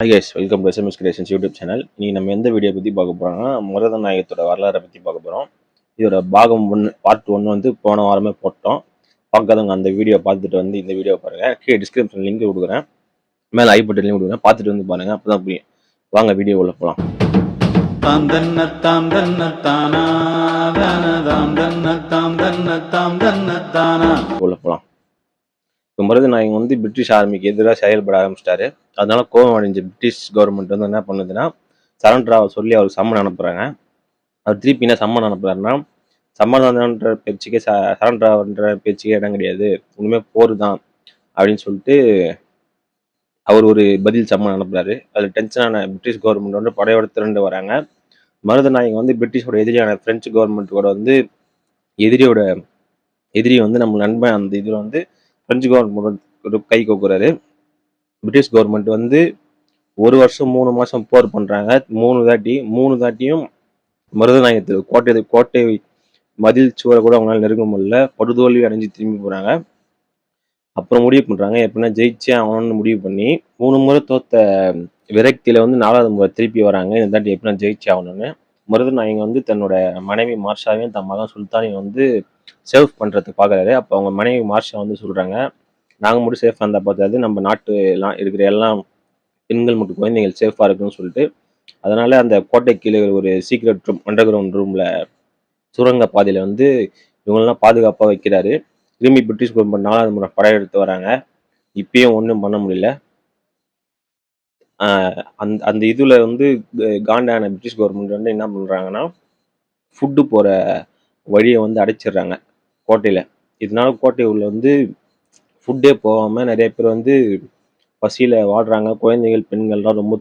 Hi guys, welcome to SMS Creations YouTube channel. இன்னைக்கு நம்ம எந்த வீடியோ பற்றி பார்க்க போகிறோம்னா மருதநாயகத்தோட வரலாறை பற்றி பார்க்க போகிறோம். இதோட பாகம் 1 பார்ட் 1 வந்து போன வாரமே போட்டோம். பார்க்காதவங்க அந்த வீடியோ பார்த்துட்டு வந்து இந்த வீடியோ பாருங்கள். கீழே டிஸ்கிரிப்ஷன் லிங்க் கொடுக்குறேன், மேலே ஐ பட்டன்லையும் கொடுக்குறேன், பார்த்துட்டு வந்து பாருங்கள். அப்போ தான் புரியும். வாங்க வீடியோ உள்ள போகலாம். உள்ள போகலாம். இப்போ மருதநாயகம் வந்து பிரிட்டிஷ் ஆர்மிக்கு எதிராக செயல்பட ஆரம்பிச்சிட்டாரு. அதனால கோவம் அடைஞ்ச பிரிட்டிஷ் கவர்மெண்ட் வந்து என்ன பண்ணுதுன்னா சரண்டராக சொல்லி அவருக்கு சம்மன் அனுப்புகிறாங்க. அவர் திருப்பி என்ன சம்மன் அனுப்புறாருன்னா, சம்மதன்ற பேச்சுக்கே சரண்டரான்ற பேச்சுக்கே இடம் கிடையாது, உண்மையாக போர் தான் அப்படின்னு சொல்லிட்டு அவர் ஒரு பதில் சம்மன் அனுப்புறாரு. அதில் டென்ஷனான பிரிட்டிஷ் கவர்மெண்ட் வந்து படையோட திரண்டு வராங்க. மருதநாயகம் வந்து பிரிட்டிஷோட எதிரியான பிரெஞ்சு கவர்மெண்ட் கூட வந்து எதிரி வந்து நம்ம நண்பன் அந்த இதில் வந்து பிரெஞ்சு கவர்மெண்ட் கை கோக்குறாரு. பிரிட்டிஷ் கவர்மெண்ட் வந்து 1 வருஷம் 3 மாதம் போர் பண்ணுறாங்க. 3 தாட்டியும் மருதநாயகத்தில் கோட்டை மதில் சுவரை கூட அவங்களால நெருங்க முடியல. படுதோல்வி அடைஞ்சு திரும்பி போகிறாங்க. அப்புறம் முடிவு பண்ணுறாங்க எப்படின்னா ஜெயிச்சே அவனு முடிவு பண்ணி 3 முறை தோத்த விரக்தியில் வந்து 4வது முறை திருப்பி வராங்க. இந்த தாட்டி எப்படின்னா ஜெயிச்சே ஆகணும்னு. மருதநாயகம் வந்து தன்னோட மனைவி மார்ஷாவையும் தன் மகன் சுல்தானையும் வந்து சேவ் பண்ணுறதுக்கு பார்க்குறாரு. அப்போ அவங்க மனைவி மார்ஷா வந்து சொல்கிறாங்க, நாங்கள் மட்டும் சேஃபாக இருந்தால் பார்த்தாது, நம்ம நாட்டு எல்லாம் இருக்கிற எல்லாம் பெண்கள் மற்றும் குழந்தைகள் சேஃபாக இருக்குன்னு சொல்லிட்டு, அதனால அந்த கோட்டை கீழே ஒரு சீக்ரெட் ரூம், அண்டர் கிரவுண்ட் ரூமில் சுரங்க பாதையில் வந்து இவங்களெல்லாம் பாதுகாப்பாக வைக்கிறாரு. திரும்பி பிரிட்டிஷ் கவர்மெண்ட் 4வது முறை படையெடுத்து வராங்க. இப்பயும் ஒன்றும் பண்ண முடியல. அந்த இதில் வந்து காண்டான பிரிட்டிஷ் கவர்மெண்ட் வந்து என்ன பண்ணுறாங்கன்னா, ஃபுட்டு போகிற வழியை வந்து அடைச்சிடுறாங்க கோட்டையில். இதனால கோட்டை உள்ள வந்து ஃபுட்டே போகாமல் நிறைய பேர் வந்து பசியில் வாடுறாங்க. குழந்தைகள் பெண்கள்லாம் ரொம்ப